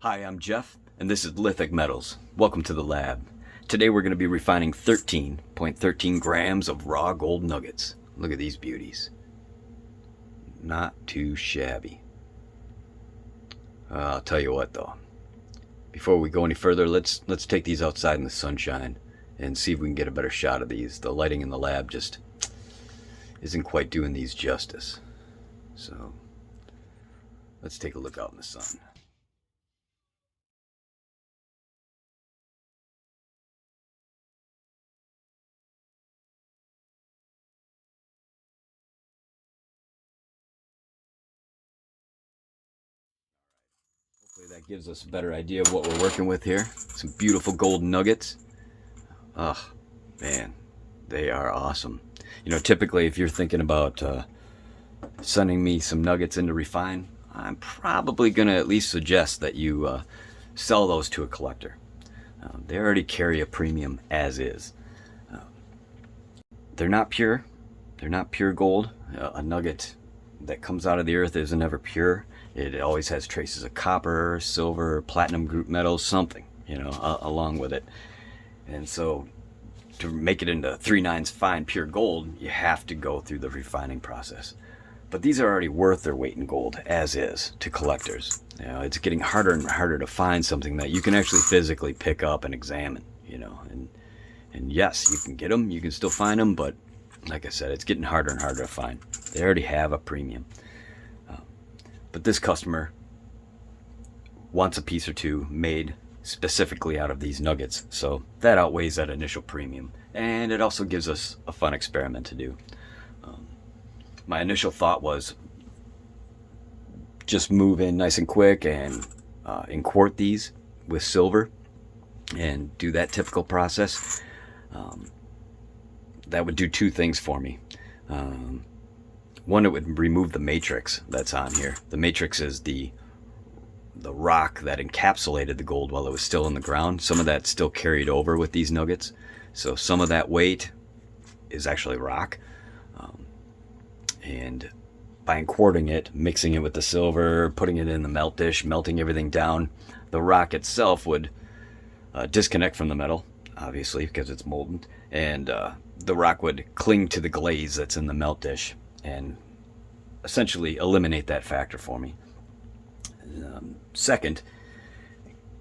Hi, I'm Jeff, and this is Lithic Metals. Welcome to the lab. Today we're going to be refining 13.13 grams of raw gold nuggets. Look at these beauties. Not too shabby. I'll tell you what though. Before we go any further, let's take these outside in the sunshine and see if we can get a better shot of these. The lighting in the lab just isn't quite doing these justice. So let's take a look out in the sun. Hopefully that gives us a better idea of what we're working with here. Some beautiful gold nuggets. Oh, man, they are awesome. You know, typically if you're thinking about sending me some nuggets in to refine, I'm probably going to at least suggest that you sell those to a collector. They already carry a premium as is. They're not pure. They're not pure gold. A nugget that comes out of the earth isn't ever pure. It always has traces of copper, silver, platinum group metals, something, along with it. And so to make it into 3/9 fine pure gold, you have to go through the refining process. But these are already worth their weight in gold, as is, to collectors. It's getting harder and harder to find something that you can actually physically pick up and examine, And yes, you can get them, you can still find them, but like I said, it's getting harder and harder to find. They already have a premium. But this customer wants a piece or two made specifically out of these nuggets, so that outweighs that initial premium, and it also gives us a fun experiment to do. My initial thought was just move in nice and quick and inquart these with silver and do that typical process. That would do two things for me. One, it would remove the matrix that's on here. The matrix is the rock that encapsulated the gold while it was still in the ground. Some of that still carried over with these nuggets. So some of that weight is actually rock. And by inquarting it, mixing it with the silver, putting it in the melt dish, melting everything down, the rock itself would disconnect from the metal, obviously, because it's molten. And the rock would cling to the glaze that's in the melt dish and essentially eliminate that factor for me. Second,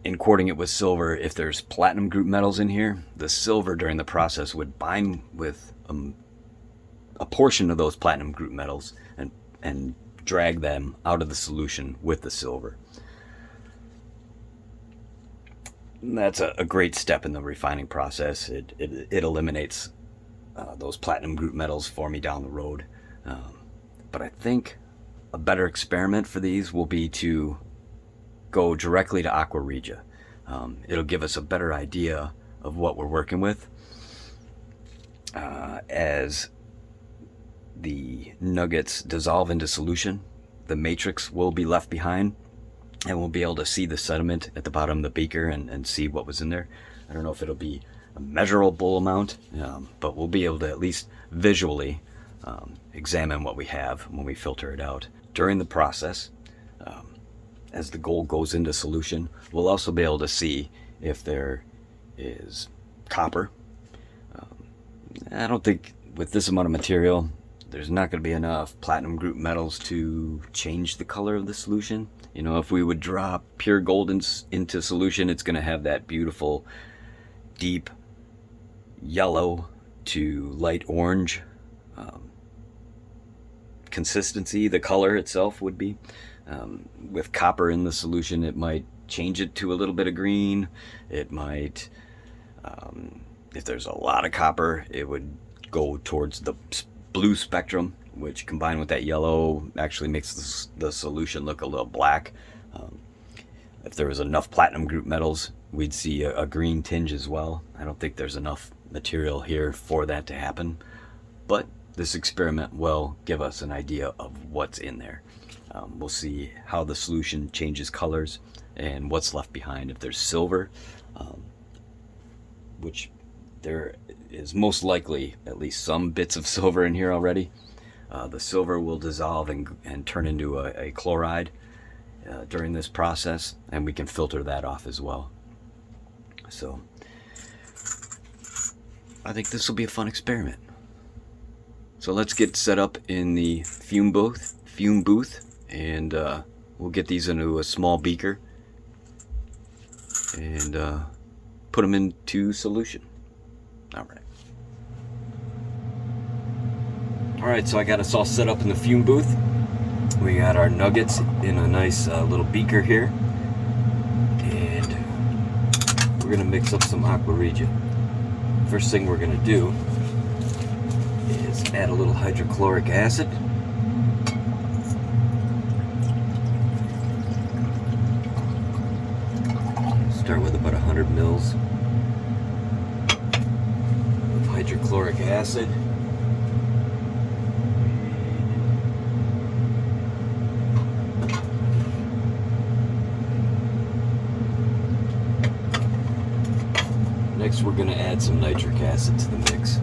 in coating it with silver, if there's platinum group metals in here, the silver during the process would bind with a portion of those platinum group metals and drag them out of the solution with the silver. And that's a great step in the refining process. It eliminates those platinum group metals for me down the road. But I think a better experiment for these will be to go directly to Aqua Regia. It'll give us a better idea of what we're working with as the nuggets dissolve into solution. The matrix will be left behind, and we'll be able to see the sediment at the bottom of the beaker and see what was in there. I don't know if it'll be a measurable amount, but we'll be able to at least visually examine what we have when we filter it out. During the process, as the gold goes into solution, we'll also be able to see if there is copper. I don't think with this amount of material, there's not going to be enough platinum group metals to change the color of the solution. If we would drop pure gold into solution, it's going to have that beautiful deep yellow to light orange consistency. The color itself would be. With copper in the solution, it might change it to a little bit of green. It might, if there's a lot of copper, it would go towards the blue spectrum, which combined with that yellow actually makes the solution look a little black. If there was enough platinum group metals, we'd see a green tinge as well. I don't think there's enough material here for that to happen, but this experiment will give us an idea of what's in there. We'll see how the solution changes colors and what's left behind. If there's silver, which there is most likely at least some bits of silver in here already, the silver will dissolve and turn into a chloride. during this process, and we can filter that off as well. So I think this will be a fun experiment. So let's get set up in the fume booth, and we'll get these into a small beaker and put them into solution. All right, so I got us all set up in the fume booth. We got our nuggets in a nice little beaker here, and we're gonna mix up some aqua regia. First thing we're gonna do is add a little hydrochloric acid. Start with about 100 mils of hydrochloric acid. Next, we're going to add some nitric acid to the mix.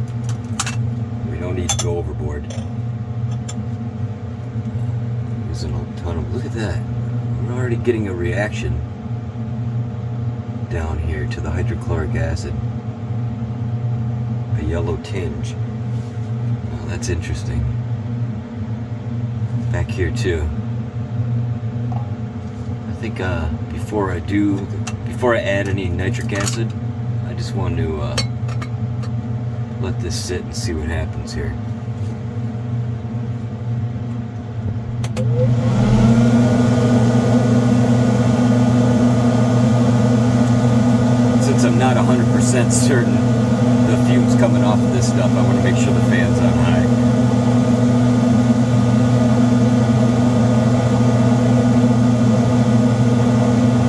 We don't need to go overboard. Using a ton of, look at that. We're already getting a reaction down here to the hydrochloric acid. A yellow tinge. Oh, that's interesting. Back here too. I think before I add any nitric acid, I just want to let this sit and see what happens here. Since I'm not 100% certain the fumes coming off of this stuff, I want to make sure the fan's on high.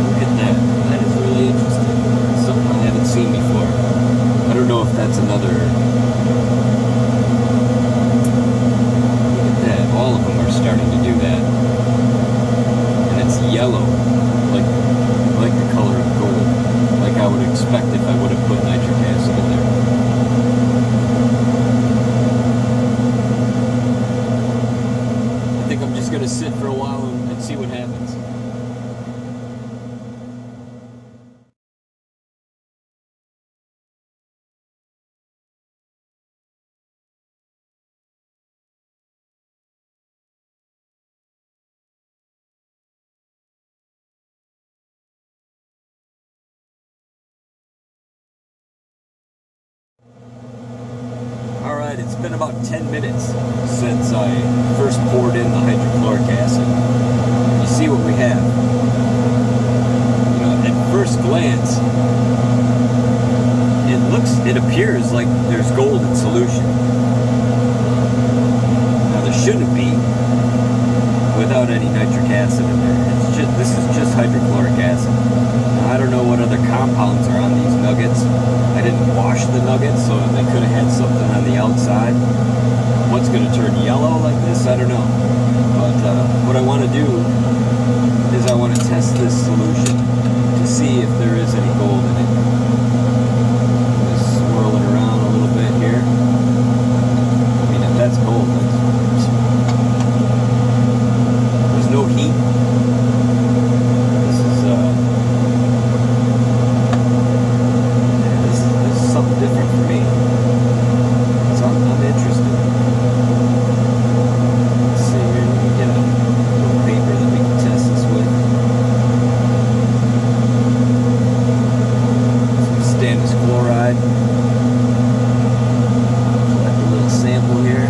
Look at that. That is really interesting. It's something I haven't seen before. I don't know if that's another... Look at that. All of them are starting to do that. And it's yellow, like the color of gold. Like I would expect if I would have put nitric acid in there. I think I'm just going to sit for a while and see what happens. Alright, it's been about 10 minutes since I first poured in the hydrochloric acid. You see what we have. You know, at first glance, it appears like there's gold in solution. Now there shouldn't be without any nitric acid in there. This is just hydrochloric acid. Now, I don't know what other compounds are on these nuggets. I didn't wash the nuggets, so they could have had something on the outside. What's going to turn yellow like this? I don't know. But what I want to do is I want to test this solution to see if there is any gold in it. Just swirl it around a little bit here. I mean, if that's gold, there's no heat. Different for me. So I'm interested. Let's see here, let me get a little paper that we can test this with. Some stannous chloride. Collect a little sample here.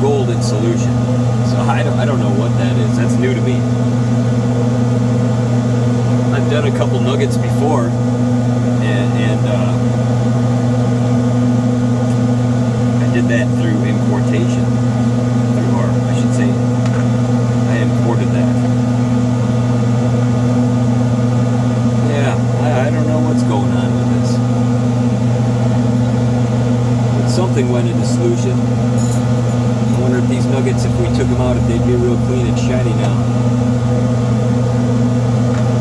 Gold in solution. So I don't know what that is. That's new to me. I've done a couple nuggets before, and I did that through importation. Or I should say, I imported that. Yeah, I don't know what's going on with this. But something went into solution. I wonder if these nuggets, if we took them out, if they'd be real clean and shiny now.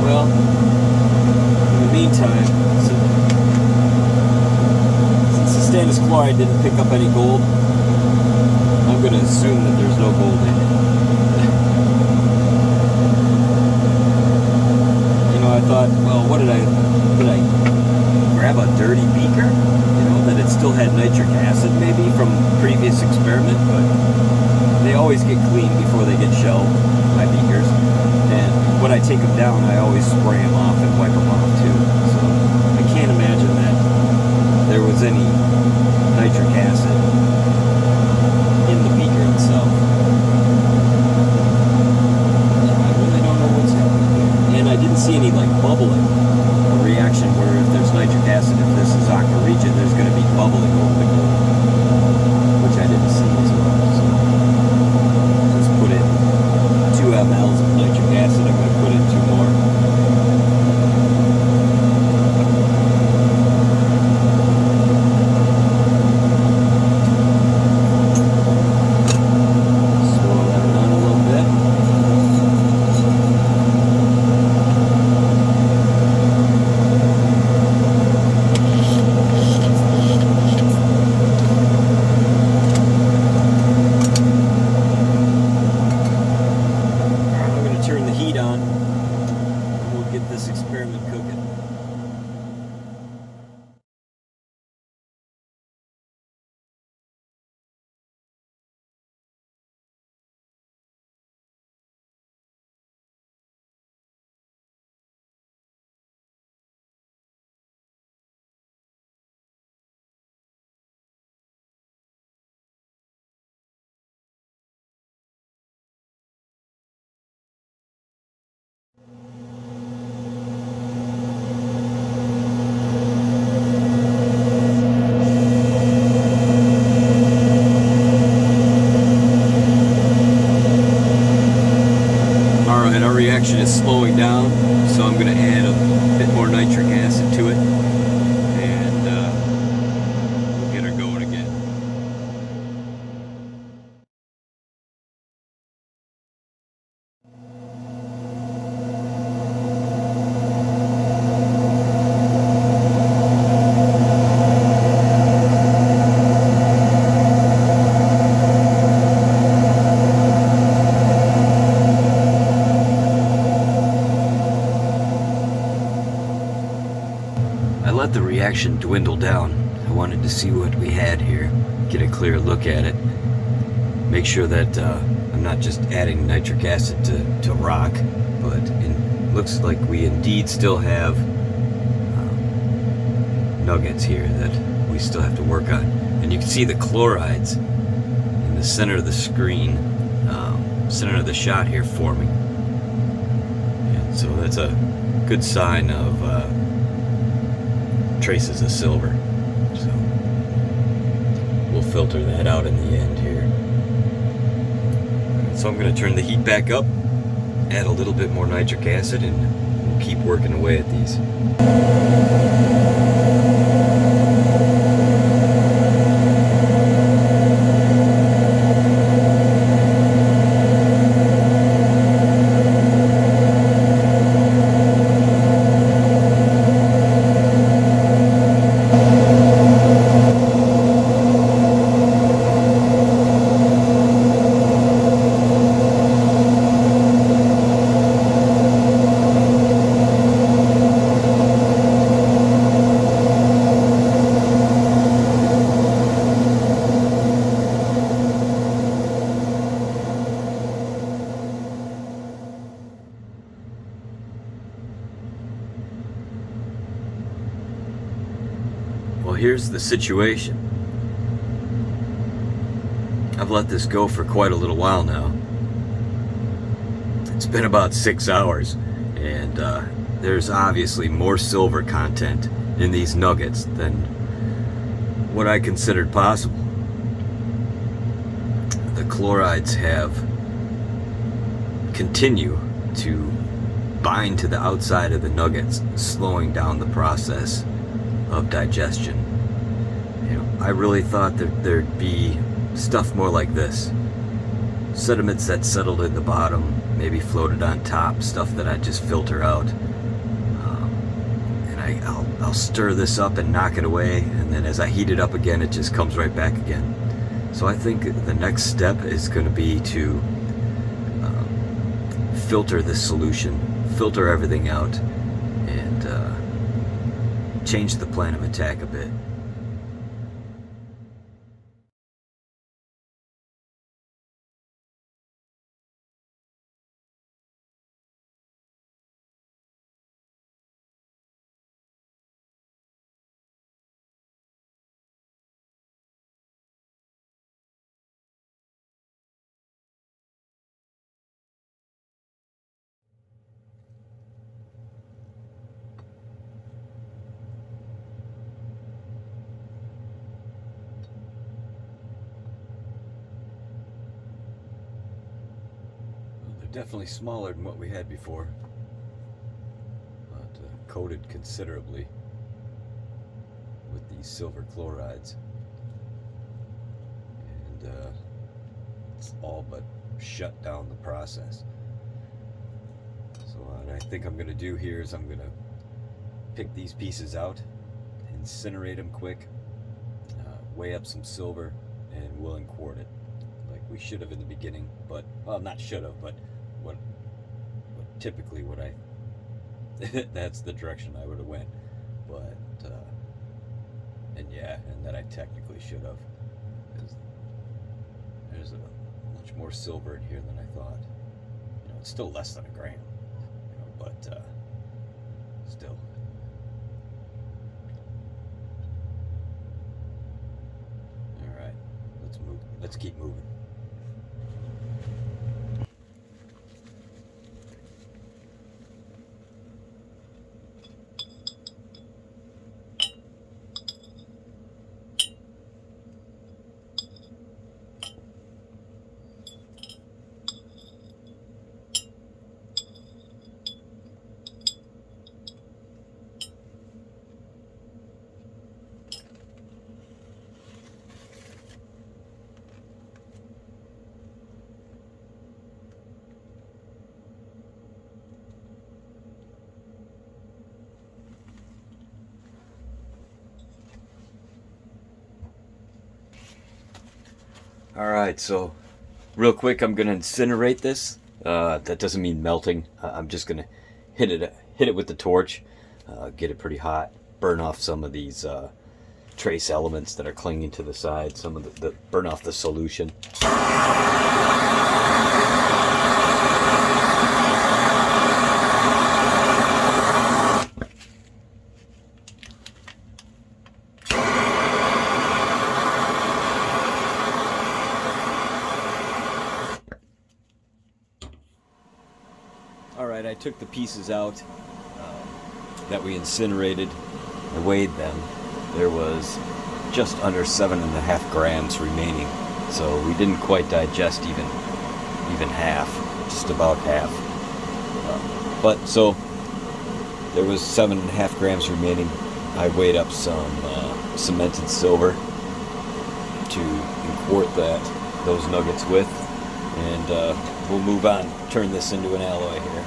Well, time, since the stannous chloride didn't pick up any gold, I'm going to assume that there's no gold in it. You know, I thought, well, did I grab a dirty beaker? You know, that it still had nitric acid maybe from previous experiment, but they always get cleaned before they get shelved, my beakers. And when I take them down, I always spray them off and wipe them off too. So I can't imagine that there was any nitric acid in the beaker itself. So I really don't know what's happening here. And I didn't see any like bubbling, a reaction where if there's nitric acid, if this is aqua regia, there's going to be bubbling over the gold, which I didn't see as well. So just put in 2 mLs of nitric acid. I'm going to put in 2 more. Swirl that around a little bit. I'm going to turn the heat on and we'll get this experiment cooking. Alright, our reaction is slowing down, so I'm going to add a bit more nitric acid to it, and we'll get her going again. I let the reaction dwindle down. I wanted to see what we had here, get a clear look at it, make sure that I'm not just adding nitric acid to rock, but it looks like we indeed still have nuggets here that we still have to work on. And you can see the chlorides in the center of the screen, center of the shot here forming. And so that's a good sign of traces of silver. So we'll filter that out in the end here. So I'm going to turn the heat back up, add a little bit more nitric acid, and we'll keep working away at these. Well, here's the situation. I've let this go for quite a little while now. It's been about 6 hours, and there's obviously more silver content in these nuggets than what I considered possible. The chlorides have continue to bind to the outside of the nuggets, slowing down the process of digestion. You know, I really thought that there'd be stuff more like this. Sediments that settled in the bottom, maybe floated on top, stuff that I'd just filter out. And I'll stir this up and knock it away, and then as I heat it up again, it just comes right back again. So I think the next step is going to be to filter this solution, filter everything out, and change the plan of attack a bit. Definitely smaller than what we had before, but coated considerably with these silver chlorides, and it's all but shut down the process. So what I think I'm going to do here is I'm going to pick these pieces out, incinerate them quick, weigh up some silver, and we'll quart it like we should have in the beginning, but, well, not should have, but what typically what I that's the direction I would have went, but and yeah, and that I technically should have. There's a much more silver in here than I thought. You know, it's still less than a gram, you know, but still. All right, let's move. Let's keep moving. All right, so real quick, I'm gonna incinerate this. That doesn't mean melting. I'm just gonna hit it with the torch, get it pretty hot, burn off some of these trace elements that are clinging to the side. Some of the burn off the solution. Alright, I took the pieces out that we incinerated. I weighed them. There was just under 7.5 grams remaining, so we didn't quite digest even half, just about half. But so there was 7.5 grams remaining. I weighed up some cemented silver to quart those nuggets with, and we'll move on, turn this into an alloy here.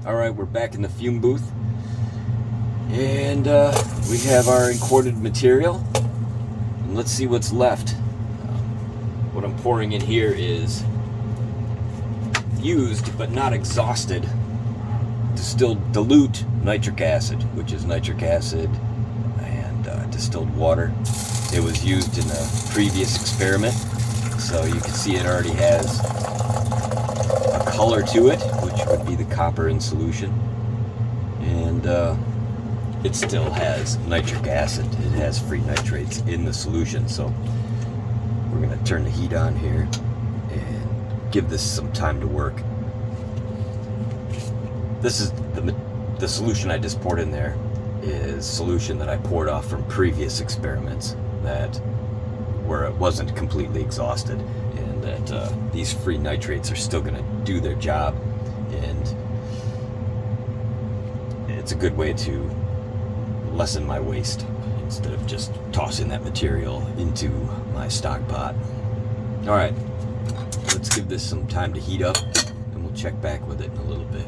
Alright, we're back in the fume booth, and we have our quarted material, and let's see what's left. What I'm pouring in here is used but not exhausted distilled dilute nitric acid, which is nitric acid and distilled water. It was used in a previous experiment, so you can see it already has a color to it, which would be the copper in solution. And it still has nitric acid. It has free nitrates in the solution. So we're going to turn the heat on here and give this some time to work. This is the solution I just poured in there is solution that I poured off from previous experiments that where it wasn't completely exhausted, and that these free nitrates are still going to do their job, and it's a good way to lessen my waste instead of just tossing that material into my stock pot. All right, let's give this some time to heat up, and we'll check back with it in a little bit.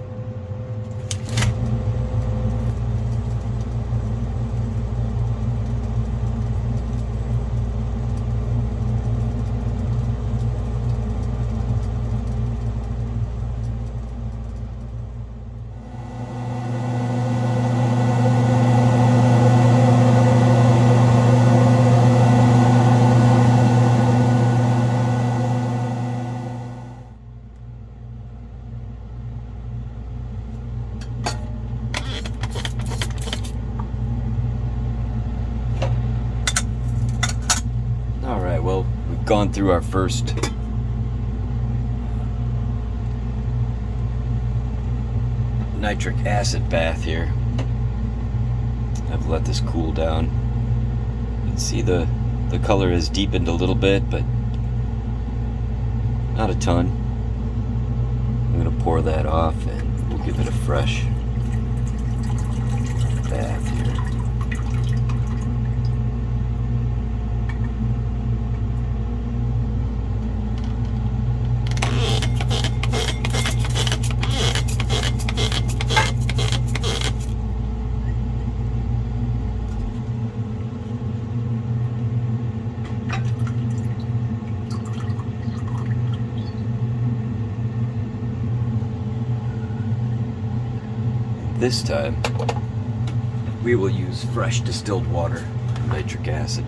Well, we've gone through our first nitric acid bath here. I've let this cool down. You can see the color has deepened a little bit, but not a ton. I'm going to pour that off and we'll give it a fresh bath here. This time, we will use fresh distilled water, nitric acid,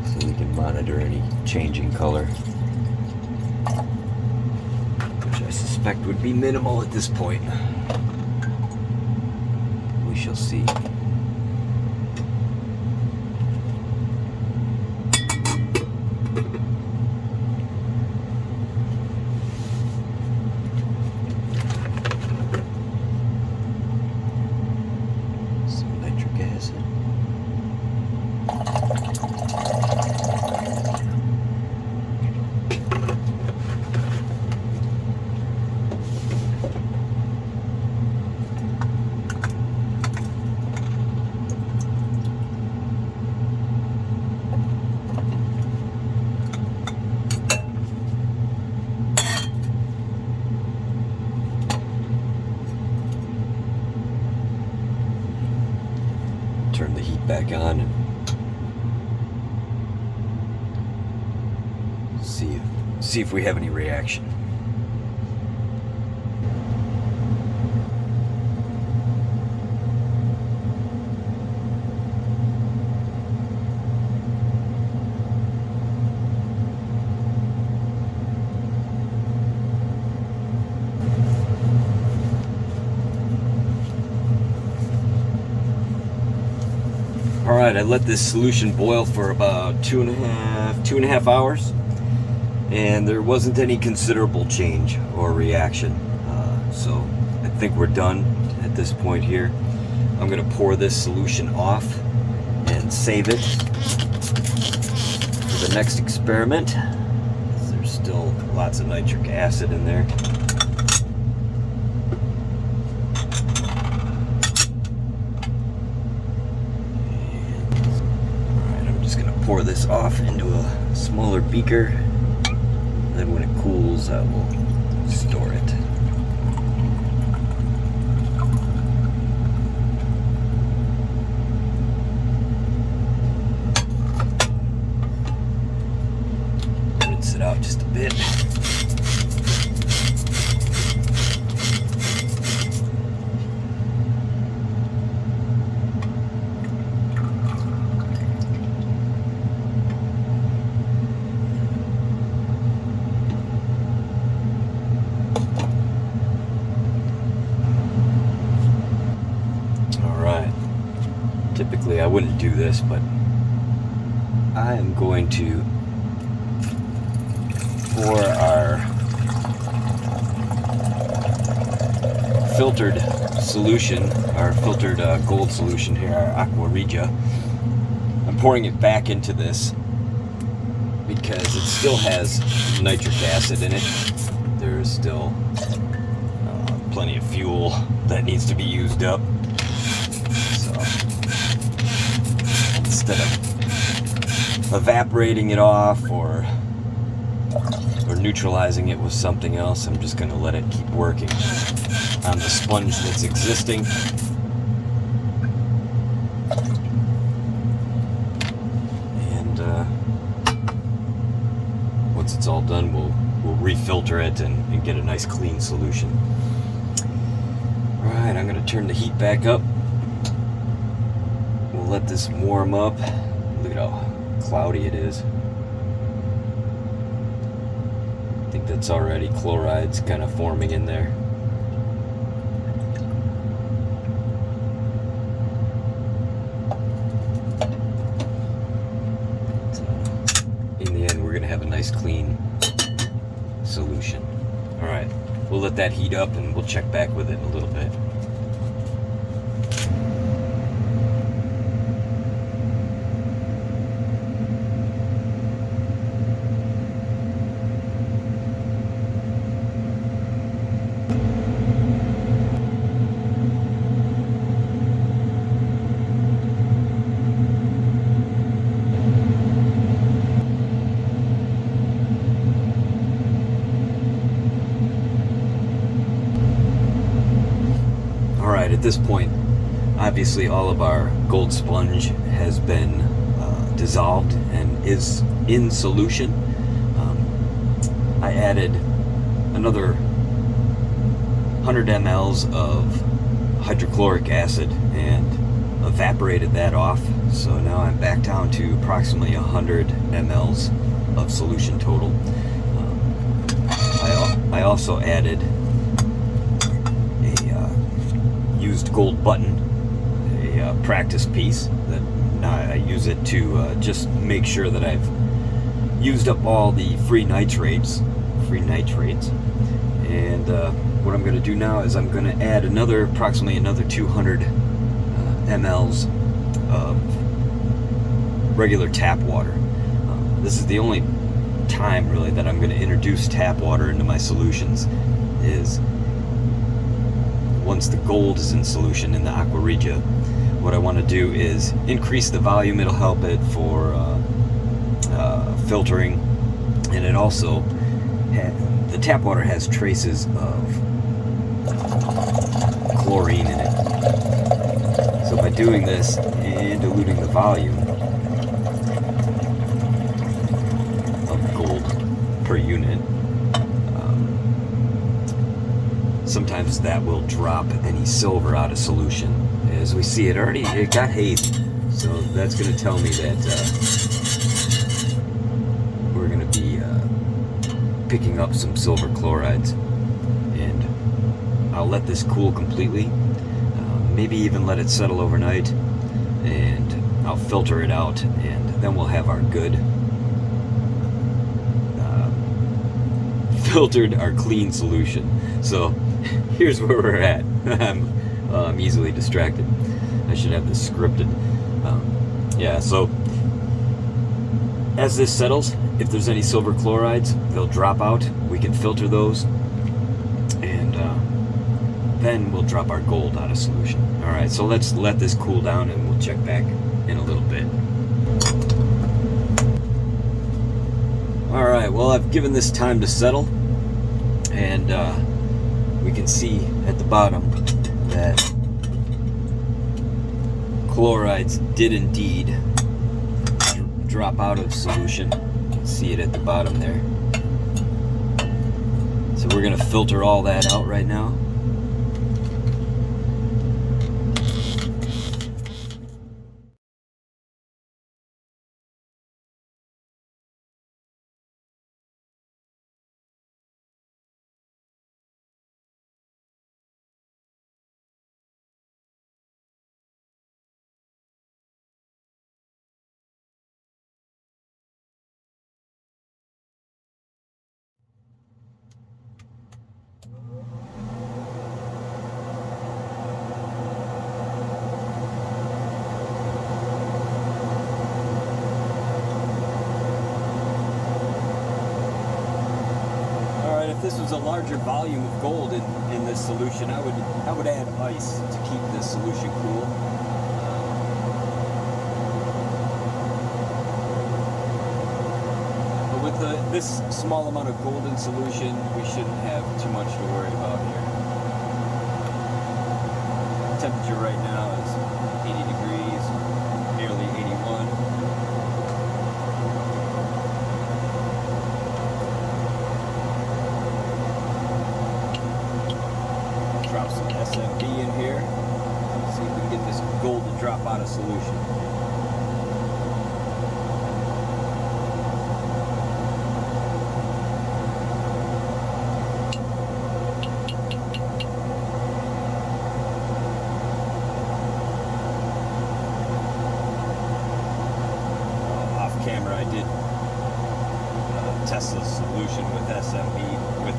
so we can monitor any change in color, which I suspect would be minimal at this point. We shall see. Turn the heat back on and see if we have any reaction. Alright, I let this solution boil for about two and a half hours, and there wasn't any considerable change or reaction. So I think we're done at this point here. I'm going to pour this solution off and save it for the next experiment. There's still lots of nitric acid in there. Pour this off into a smaller beaker, then when it cools I will store it. Rinse it out just a bit. typically I wouldn't do this, but I am going to pour our filtered solution, our filtered gold solution here, our Aqua Regia. I'm pouring it back into this because it still has nitric acid in it. There's still plenty of fuel that needs to be used up. So instead of evaporating it off or neutralizing it with something else, I'm just going to let it keep working on the sponge that's existing. And once it's all done, we'll refilter it and get a nice clean solution. Alright, I'm going to turn the heat back up. We'll let this warm up. Look at how cloudy it is. I think that's already chlorides kind of forming in there. In the end, we're going to have a nice clean solution. Alright, we'll let that heat up and we'll check back with it in a little bit. Alright, at this point, obviously all of our gold sponge has been dissolved and is in solution. I added another 100 mLs of hydrochloric acid and evaporated that off. So now I'm back down to approximately 100 mLs of solution total. I also added used gold button, a practice piece that I use it to just make sure that I've used up all the free nitrates. And what I'm going to do now is I'm going to add approximately another 200 mLs of regular tap water. This is the only time really that I'm going to introduce tap water into my solutions, is once the gold is in solution in the Aqua Regia. What I want to do is increase the volume. It'll help it for filtering, and it also the tap water has traces of chlorine in it. So by doing this and diluting the volume of gold per unit, sometimes that will drop any silver out of solution. As we see, it got hazy, so that's going to tell me that we're going to be picking up some silver chlorides. And I'll let this cool completely, maybe even let it settle overnight, and I'll filter it out, and then we'll have our good filtered, our clean solution. So here's where we're at. I'm easily distracted. I should have this scripted. Yeah, so as this settles, if there's any silver chlorides, they'll drop out. We can filter those, and then we'll drop our gold out of solution. Alright, so let's let this cool down and we'll check back in a little bit. Alright, well, I've given this time to settle, and we can see at the bottom that chlorides did indeed drop out of solution. You can see it at the bottom there. So we're going to filter all that out right now. this was a larger volume of gold in this solution, I would add ice to keep this solution cool. But with this small amount of gold in solution, we shouldn't have too much to worry about here. Temperature right now is 80 degrees, nearly 81. Drop some SMB in here. See if we can get this gold to drop out of solution. Camera, I did test the solution with SMB, with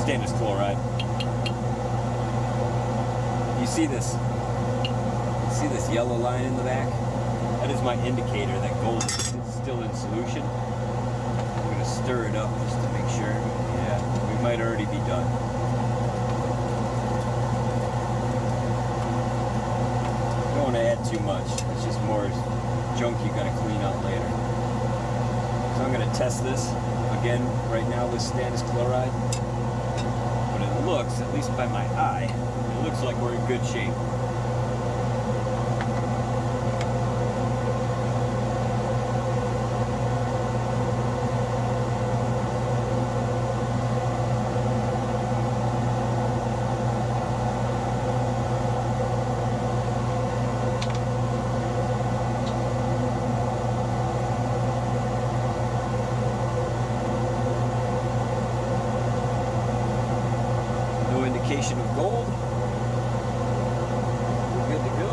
stainless chloride. You see this? You see this yellow line in the back? That is my indicator that gold is still in solution. I'm going to stir it up just to make sure. Yeah, we might already be done. Don't want to add too much. It's just more junk you got to clean out later. So I'm going to test this again right now with stainless chloride. But it looks, at least by my eye, it looks like we're in good shape. Indication of gold. We're good to go.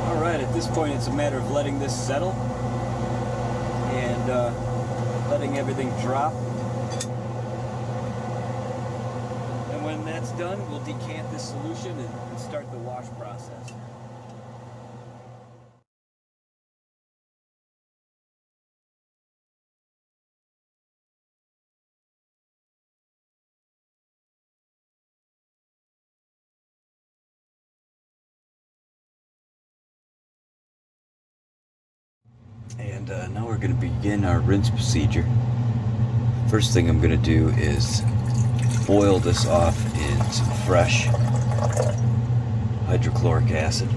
All right, at this point it's a matter of letting this settle and letting everything drop. And when that's done, we'll decant this solution and start the wash process. And now we're going to begin our rinse procedure. First thing I'm going to do is boil this off in some fresh hydrochloric acid.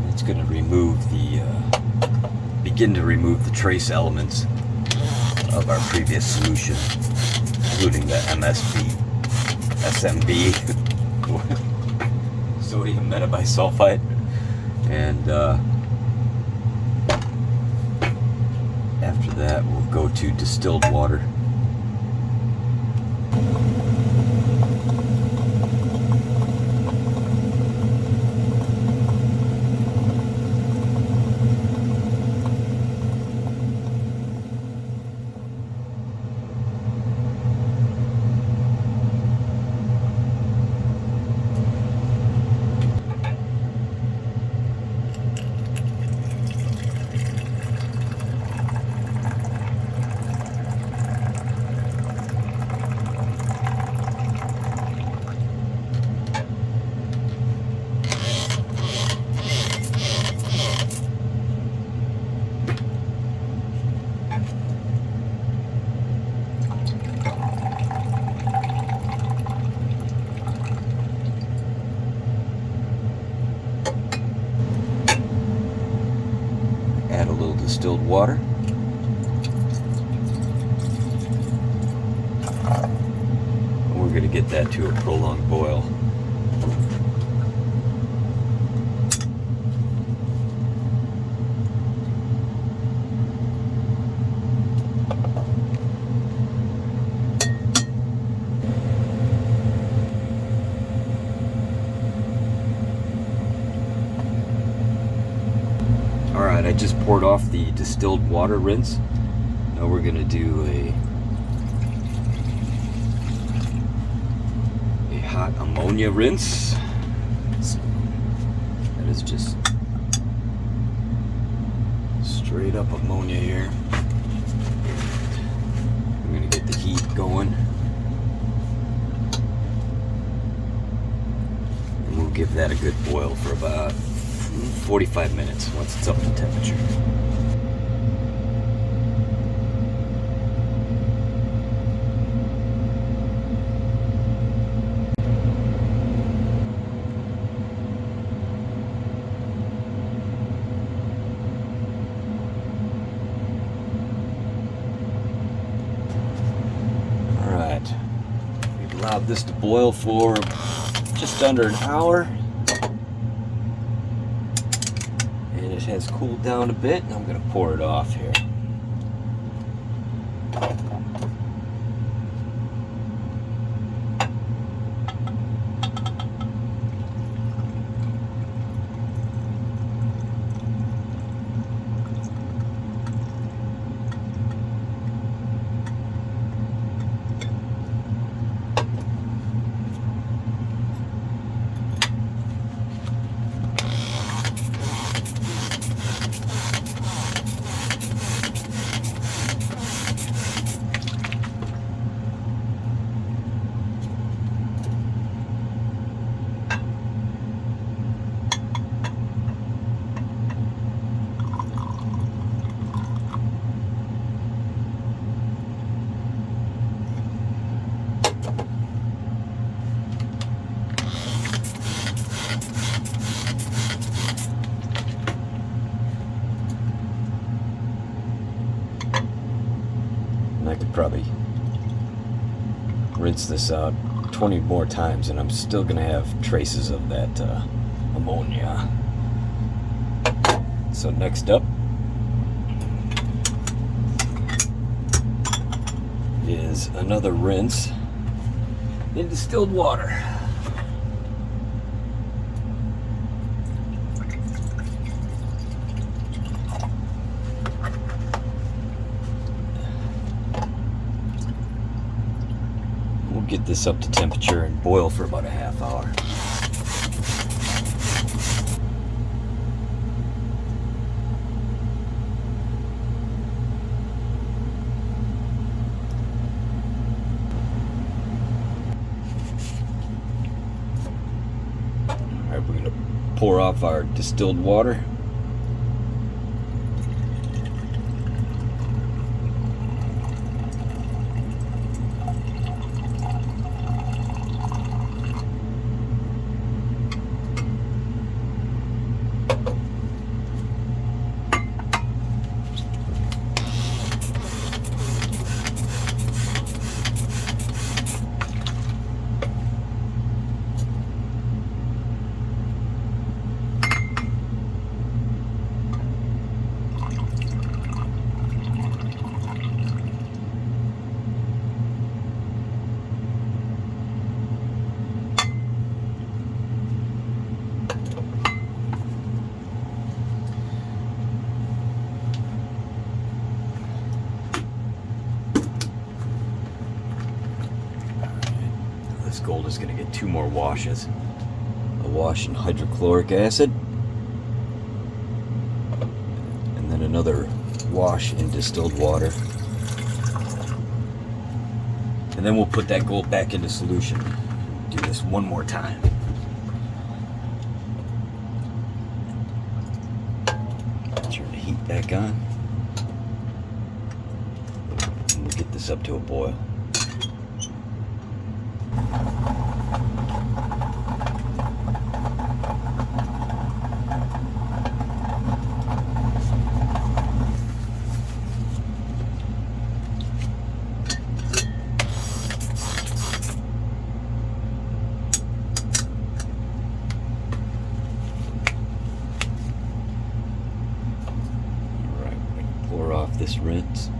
It's going to remove begin to remove the trace elements of our previous solution, including the SMB, sodium metabisulfite, and after that we'll go to distilled water. Add a little distilled water. And we're going to get that to a prolonged boil. just poured off the distilled water rinse. Now we're going to do a hot ammonia rinse. So that is just straight up ammonia here. I'm going to get the heat going. And we'll give that a good boil for about 45 minutes once it's up to temperature. Alright, we've allowed this to boil for just under an hour. And it has cooled down a bit, and I'm going to pour it off here. I could probably rinse this out 20 more times and I'm still gonna have traces of that ammonia. So next up is another rinse in distilled water. Get this up to temperature and boil for about a half hour. All right, we're going to pour off our distilled water. This gold is going to get 2 more washes. A wash in hydrochloric acid, and then another wash in distilled water. And then we'll put that gold back into solution. Do this one more time. Turn the heat back on. And we'll get this up to a boil. Pour off this rinse.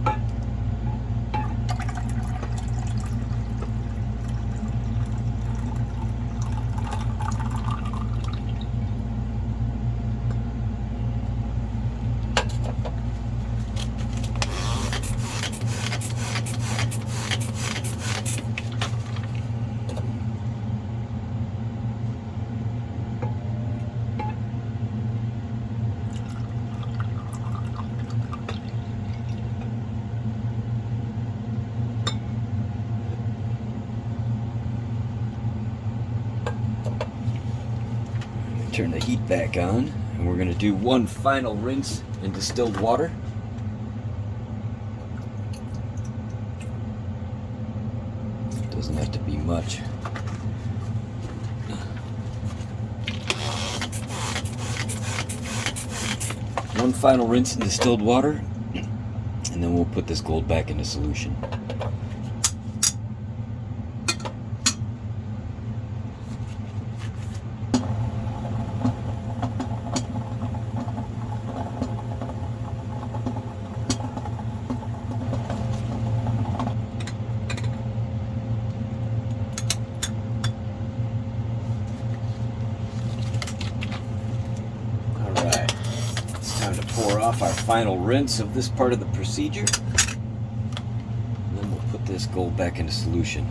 Turn the heat back on, and we're going to do one final rinse in distilled water. Doesn't have to be much. One final rinse in distilled water, and then we'll put this gold back into solution. Alright, it's time to pour off our final rinse of this part of the procedure. And then we'll put this gold back into solution.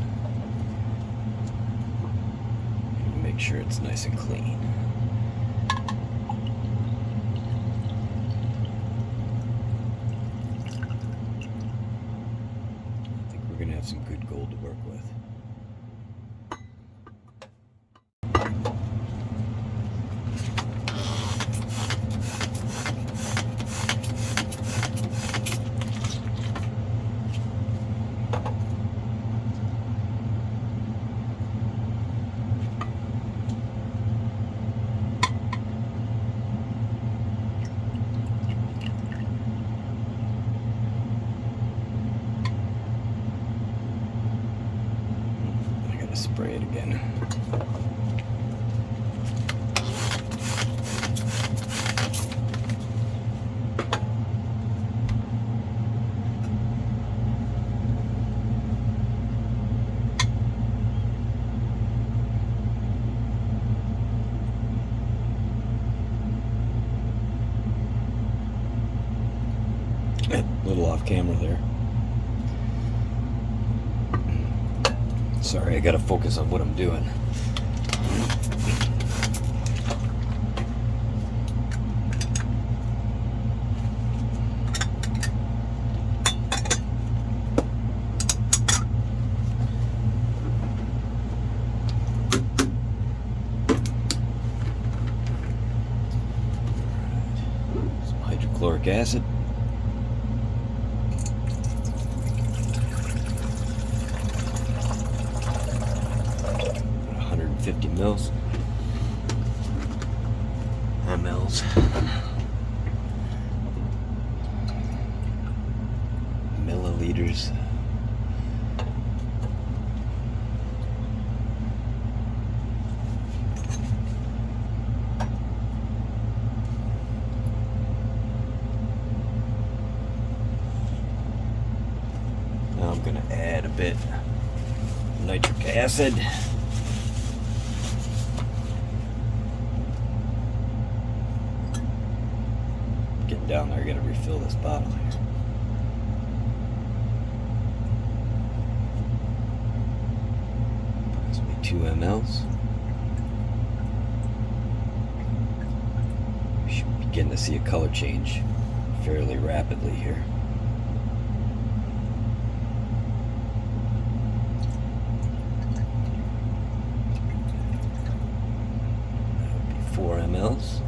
And make sure it's nice and clean. I think we're going to have some good gold to work with. Spray it again. A little off camera there. Sorry, I gotta focus on what I'm doing. Some hydrochloric acid. 50 mils. Milliliters. Now I'm going to add a bit of nitric acid. Getting down there, I gotta refill this bottle here. Approximately 2 mLs. We should begin to see a color change fairly rapidly here. That would be 4 mLs.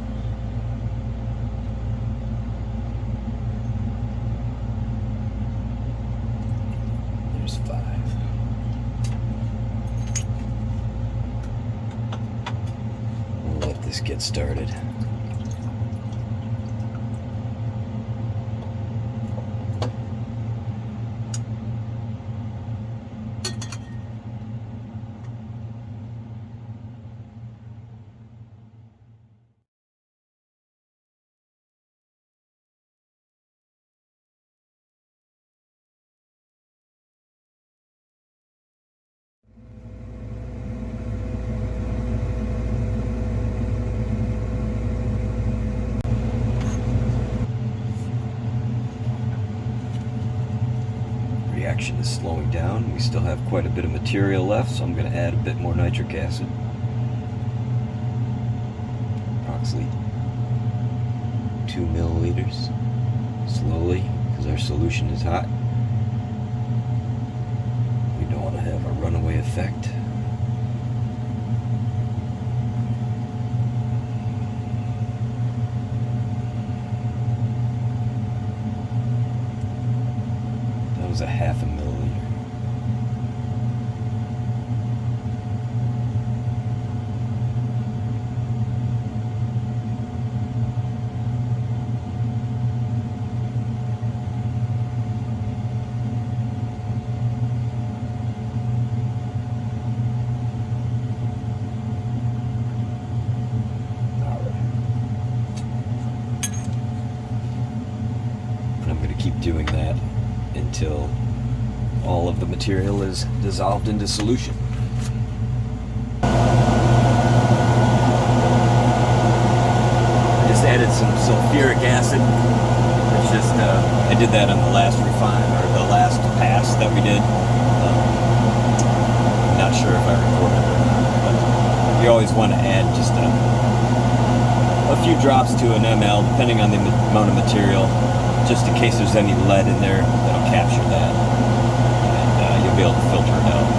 There's 5. We'll let this get started. Reaction is slowing down. We still have quite a bit of material left, so I'm going to add a bit more nitric acid. Approximately 2 milliliters. Slowly, because our solution is hot. We don't want to have a runaway effect. was a 1/2 milliliter. Keep doing that until all of the material is dissolved into solution. I just added some sulfuric acid. It's just I did that on the last refine or the last pass that we did. I'm not sure if I recorded it or not, but you always want to add just a few drops to an ml, depending on the amount of material, just in case there's any lead in there that'll capture that, and you'll be able to filter it out.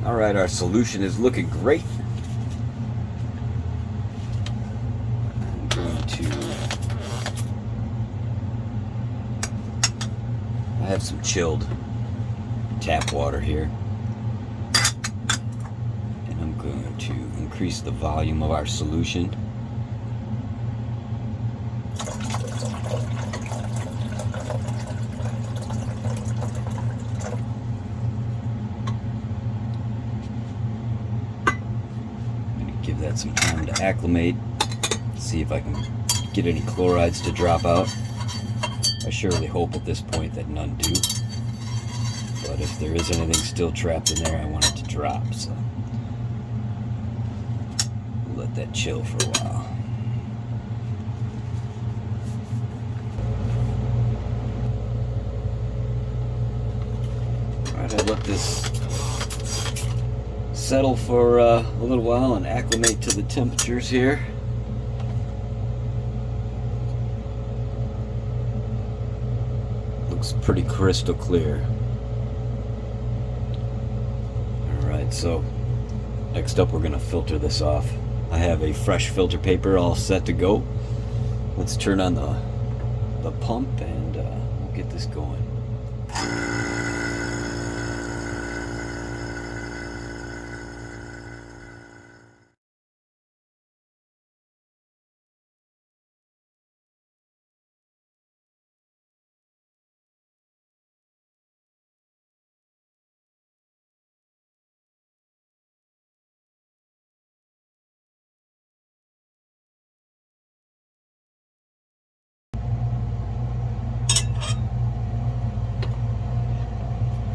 Alright, our solution is looking great. I'm going to... I have some chilled tap water here. And I'm going to increase the volume of our solution. Give that some time to acclimate. See if I can get any chlorides to drop out. I surely hope at this point that none do. But if there is anything still trapped in there, I want it to drop. So we'll let that chill for a while. Alright, I let this settle for a little while and acclimate to the temperatures here. Looks pretty crystal clear. Alright, so next up we're going to filter this off. I have a fresh filter paper all set to go. Let's turn on the pump and we'll get this going.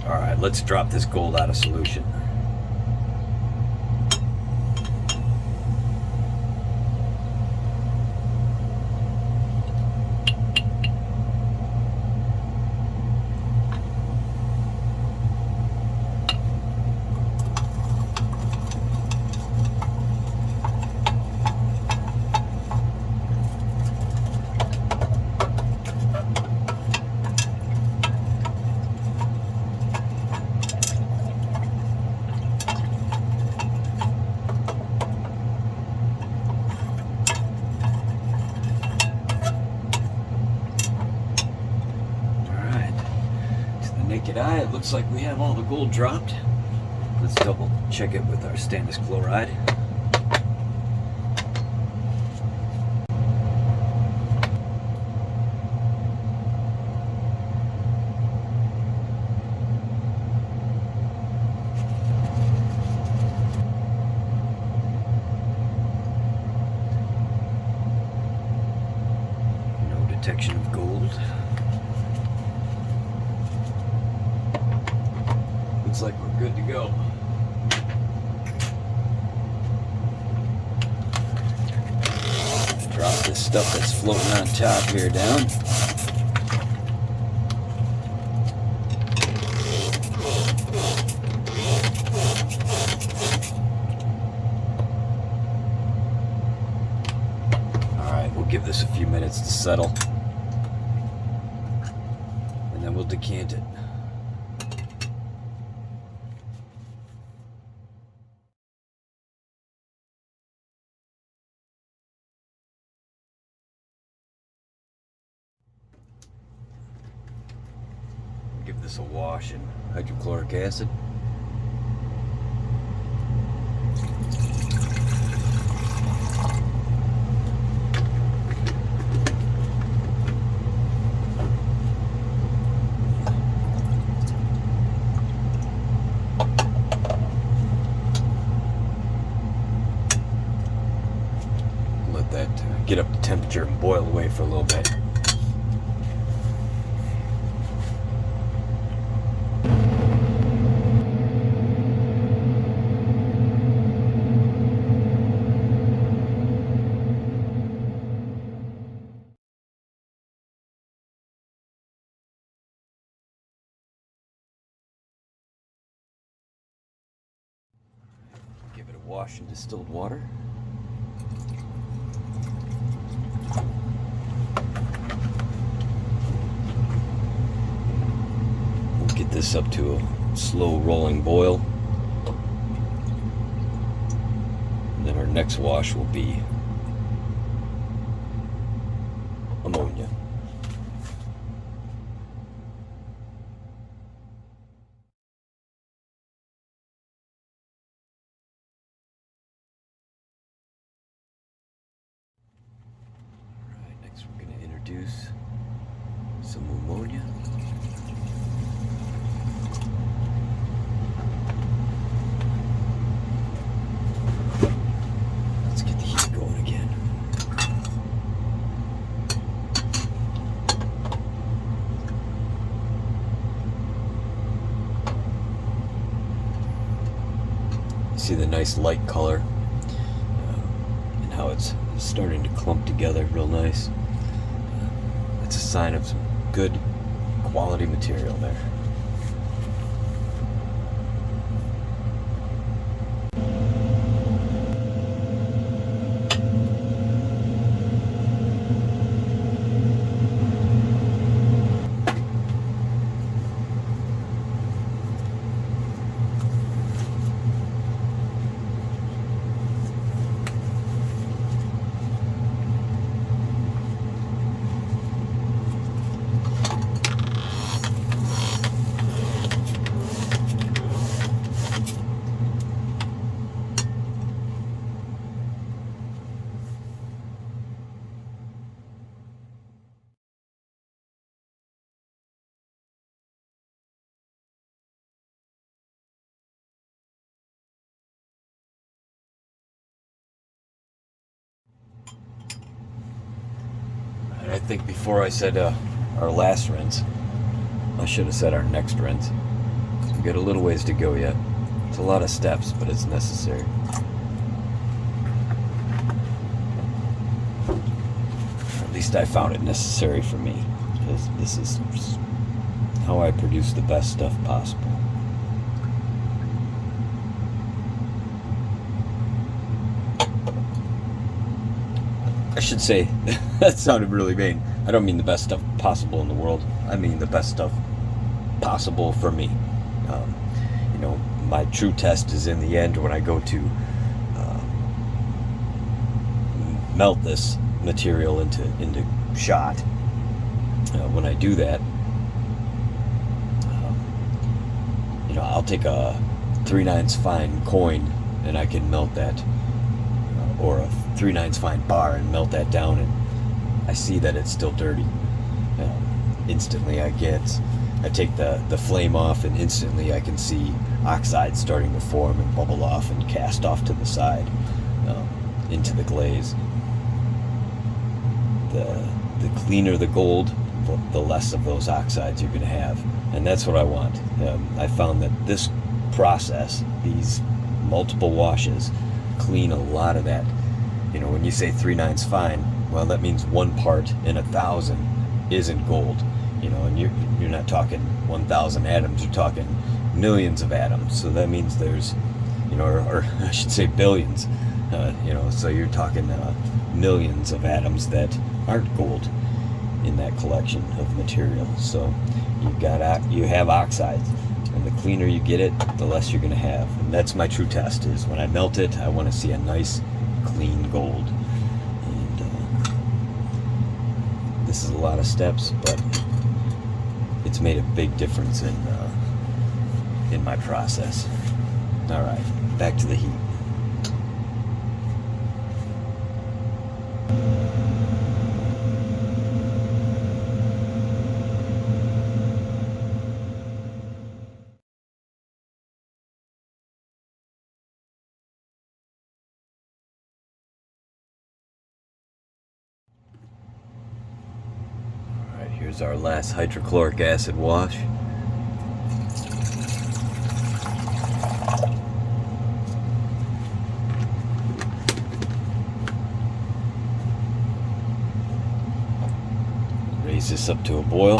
Alright, let's drop this gold out of solution. Naked eye, it looks like we have all the gold dropped. Let's double check it with our stannous chloride. No detection of gold. Looks like we're good to go. Drop this stuff that's floating on top here down. settle. And then we'll decant it. Give this a wash in hydrochloric acid. Let that get up to temperature and boil away for a little bit. Give it a wash in distilled water. We'll get this up to a slow rolling boil. And then our next wash will be ammonia. Next we're going to introduce some ammonia. Let's get the heat going again. See the nice light color and how it's starting to clump together real nice. It's a sign of some good quality material there. And I think before I said our last rinse, I should have said our next rinse. We've got a little ways to go yet. It's a lot of steps, but it's necessary. At least I found it necessary for me, because this is how I produce the best stuff possible. I should say, that sounded really vain. I don't mean the best stuff possible in the world. I mean the best stuff possible for me. My true test is in the end when I go to melt this material into shot. When I do that, I'll take a 3/9 fine coin and I can melt that, or a 3/9 fine bar and melt that down, and I see that it's still dirty. Instantly I take the flame off, and instantly I can see oxide starting to form and bubble off and cast off to the side into the glaze. The cleaner the gold, the less of those oxides you're going to have, and that's what I want. I found that this process, these multiple washes, clean a lot of that. When you say 3/9 fine, well, that means 1 part in 1,000 isn't gold. And you're not talking 1,000 atoms, you're talking millions of atoms. So that means there's, or I should say billions. So you're talking millions of atoms that aren't gold. in that collection of materials. So you have oxides, and the cleaner you get it, the less you're going to have. And that's my true test, is when I melt it, I want to see a nice clean gold. And this is a lot of steps, but it's made a big difference in my process. All right, back to the heat. All right, here's our last hydrochloric acid wash. Raise this up to a boil.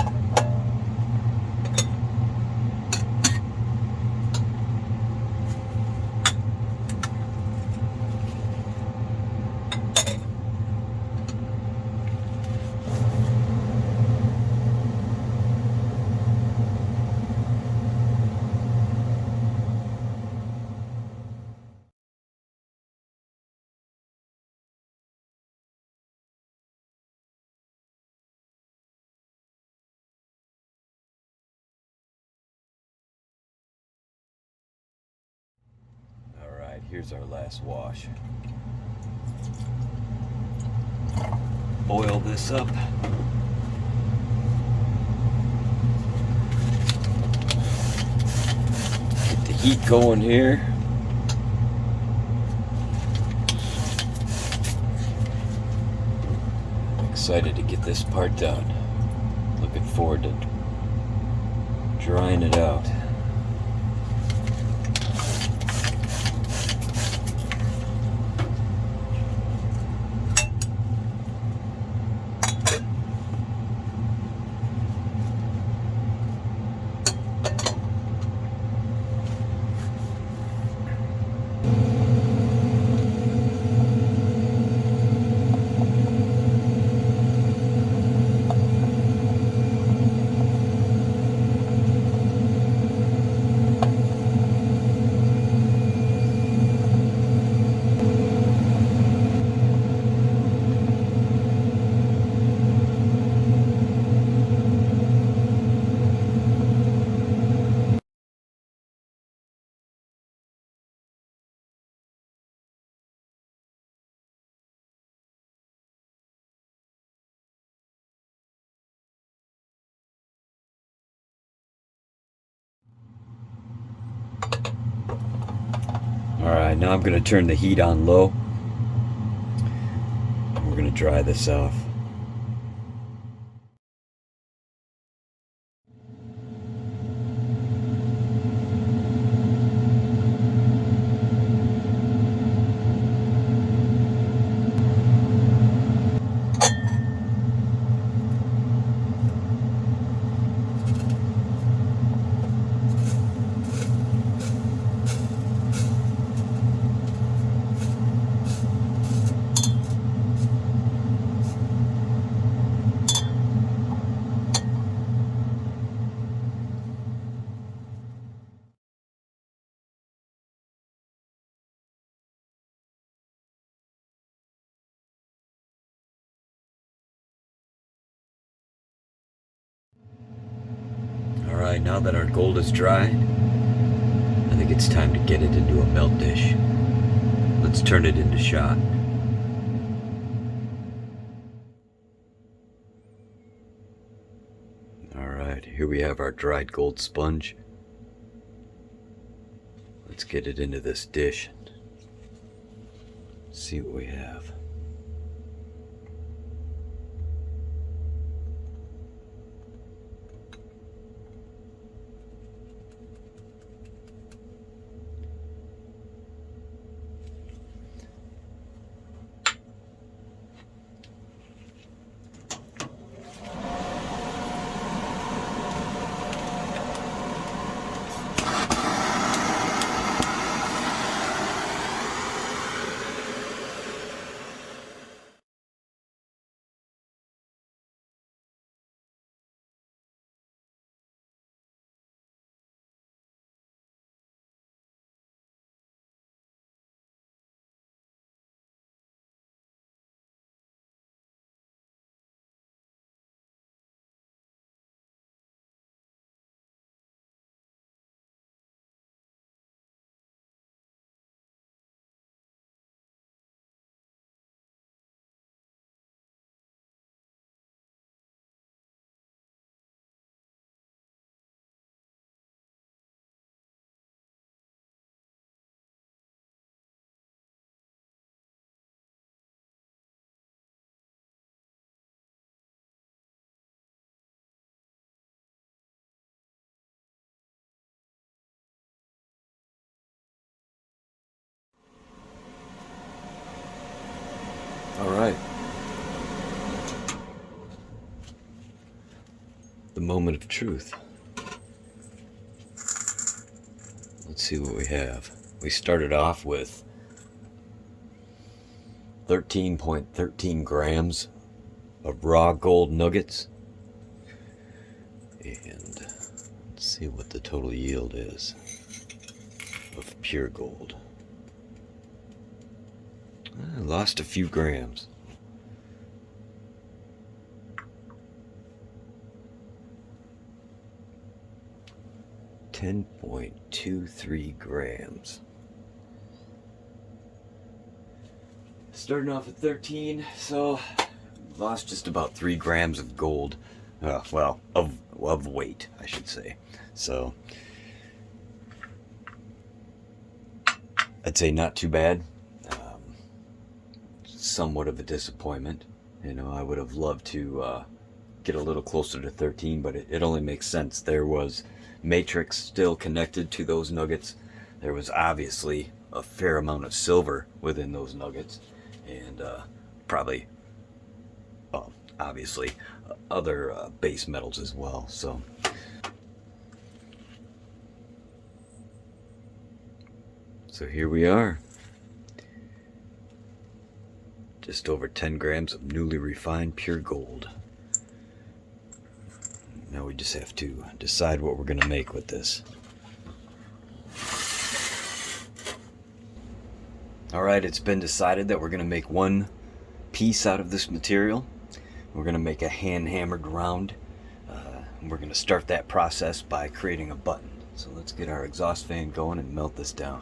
Here's our last wash. Boil this up. Get the heat going here. I'm excited to get this part done. Looking forward to drying it out. Alright, now I'm going to turn the heat on low. And we're going to dry this off. Alright, now that our gold is dry, I think it's time to get it into a melt dish. Let's turn it into shot. Alright, here we have our dried gold sponge. Let's get it into this dish and see what we have. moment of truth. Let's see what we have. We started off with 13.13 grams of raw gold nuggets. And let's see what the total yield is of pure gold. I lost a few grams. 10.23 grams. Starting off at 13, so lost just about 3 grams of gold. Well, of weight, I should say. So I'd say not too bad. Somewhat of a disappointment. You know, I would have loved to get a little closer to 13, but it only makes sense. There was matrix still connected to those nuggets. There was obviously a fair amount of silver within those nuggets, and probably, obviously, other base metals as well. So here we are. Just over 10 grams of newly refined pure gold. Now we just have to decide what we're going to make with this. Alright, it's been decided that we're going to make one piece out of this material. We're going to make a hand-hammered round. We're going to start that process by creating a button. So let's get our exhaust fan going and melt this down.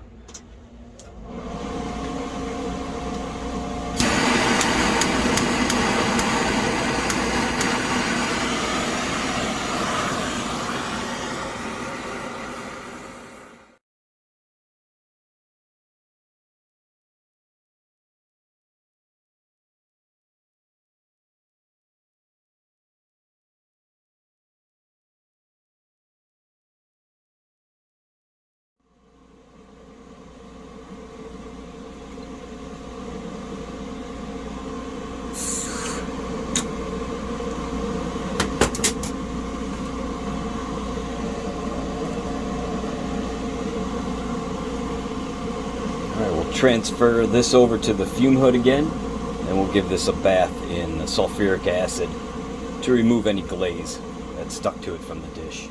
Alright, we'll transfer this over to the fume hood again, and we'll give this a bath in sulfuric acid to remove any glaze that stuck to it from the dish.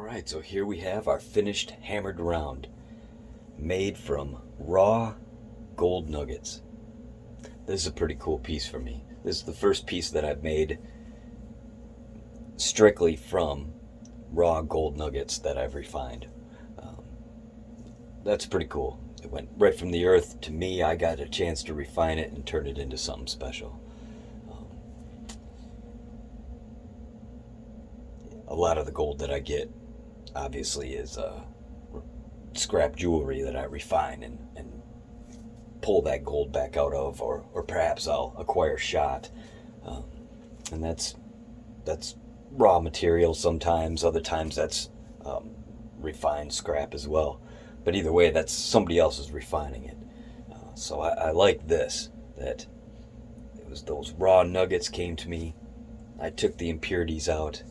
Alright, so here we have our finished hammered round, made from raw gold nuggets. This is a pretty cool piece for me. This is the first piece that I've made strictly from raw gold nuggets that I've refined. That's pretty cool. It went right from the earth to me. I got a chance to refine it and turn it into something special. A lot of the gold that I get obviously is scrap jewelry that I refine and pull that gold back out of, or perhaps I'll acquire shot, and that's raw material sometimes. Other times that's refined scrap as well. But either way, that's somebody else is refining it. So I like this, that it was those raw nuggets came to me. I took the impurities out,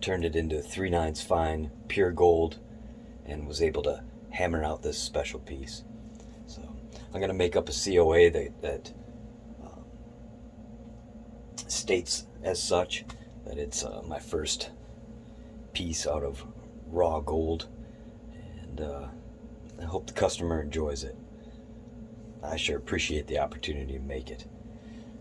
turned it into 3/9 fine, pure gold, and was able to hammer out this special piece. So I'm going to make up a COA that states as such that it's my first piece out of raw gold, and I hope the customer enjoys it. I sure appreciate the opportunity to make it.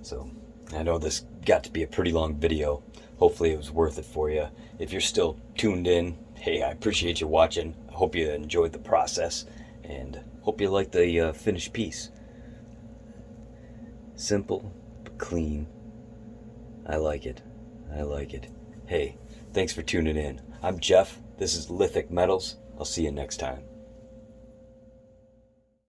So I know this got to be a pretty long video. Hopefully it was worth it for you. If you're still tuned in, hey, I appreciate you watching. I hope you enjoyed the process, and hope you like the finished piece. Simple but clean. I like it. I like it. Hey, thanks for tuning in. I'm Jeff. This is Lithic Metals. I'll see you next time.